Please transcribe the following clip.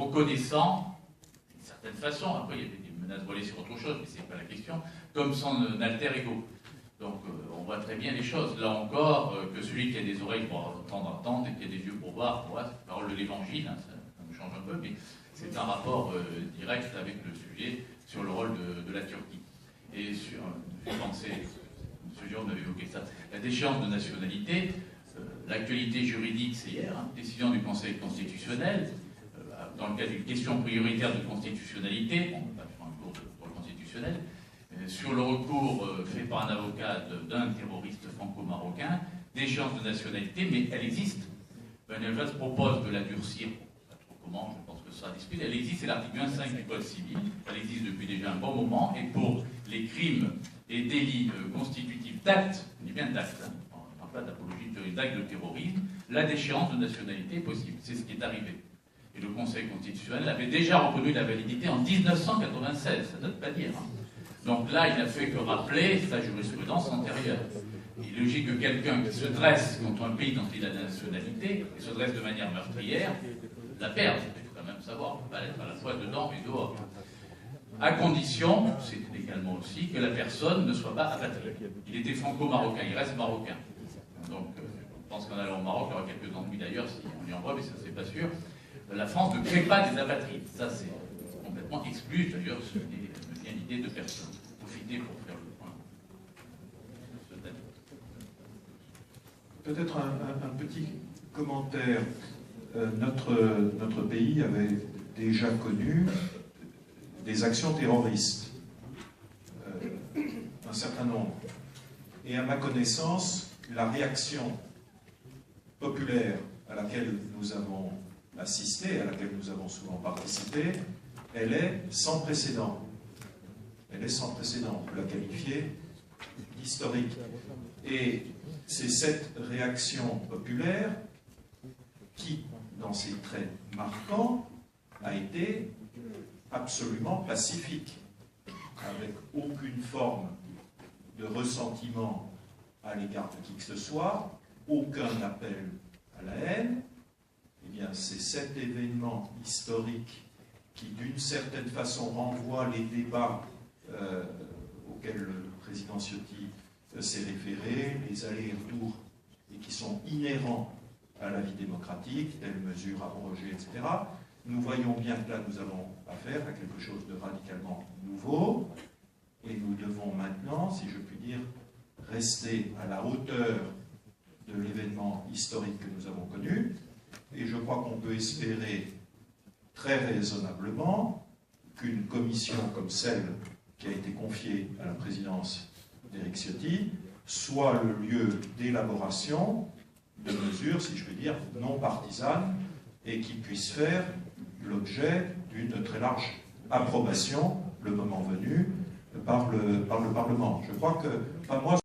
reconnaissant, d'une certaine façon, après il y avait des menaces volées sur autre chose, mais ce n'est pas la question, comme son alter ego. Donc on voit très bien les choses. Là encore, que celui qui a des oreilles pour entendre et qui a des yeux pour voir, c'est la parole de l'Évangile, hein, ça nous change un peu, mais c'est un rapport direct avec le sujet sur le rôle de la Turquie. Et sur, j'ai pensé, M. Jérôme avait évoqué ça, la déchéance de nationalité, l'actualité juridique, c'est hier, hein, décision du Conseil constitutionnel, dans le cas d'une question prioritaire de constitutionnalité, on va faire un cours pour le constitutionnel, sur le recours fait par un avocat d'un terroriste franco-marocain, déchéance de nationalité, mais elle existe. Ben Elvas propose de la durcir, pas trop comment, je pense que ça sera discuté, elle existe, c'est l'article 1.5 du Code civil, elle existe depuis déjà un bon moment, et pour les crimes et délits constitutifs d'actes, on dit bien d'actes, hein, on ne parle pas d'apologie de d'actes de terrorisme, la déchéance de nationalité est possible, c'est ce qui est arrivé. Et le Conseil constitutionnel avait déjà reconnu la validité en 1996, ça ne date pas dire. Hein. Donc là, il n'a fait que rappeler sa jurisprudence antérieure. Il est logique que quelqu'un qui se dresse contre un pays dont il a la nationalité, et se dresse de manière meurtrière, la perde. Il faut quand même savoir, on ne peut pas être à la fois dedans et dehors. À condition, c'est également aussi, que la personne ne soit pas apatride. Il était franco-marocain, il reste marocain. Donc, je pense qu'en allant au Maroc, il y aura quelques ennuis d'ailleurs, si on y envoie, mais ça, c'est pas sûr. La France ne crée pas des apatrides. Ça, c'est complètement exclu, d'ailleurs, ce n'est bien l'idée de personne. Profitez pour faire le point. Peut-être un petit commentaire. Notre pays avait déjà connu des actions terroristes, un certain nombre. Et à ma connaissance, la réaction populaire à laquelle nous avons assisté, à laquelle nous avons souvent participé, elle est sans précédent. Elle est sans précédent, on peut la qualifier d'historique. Et c'est cette réaction populaire qui, dans ses traits marquants, a été absolument pacifique, avec aucune forme de ressentiment à l'égard de qui que ce soit, aucun appel à la haine. Eh bien, c'est cet événement historique qui, d'une certaine façon, renvoie les débats auxquels le président Ciotti s'est référé, les allers-retours, et qui sont inhérents à la vie démocratique, telles mesures abrogées, etc. Nous voyons bien que là, nous avons affaire à quelque chose de radicalement nouveau, et nous devons maintenant, si je puis dire, rester à la hauteur de l'événement historique que nous avons connu, et je crois qu'on peut espérer très raisonnablement qu'une commission comme celle qui a été confiée à la présidence d'Éric Ciotti soit le lieu d'élaboration de mesures, si je puis dire, non partisanes, et qui puisse faire l'objet d'une très large approbation, le moment venu, par le Parlement. Je crois que, enfin, moi,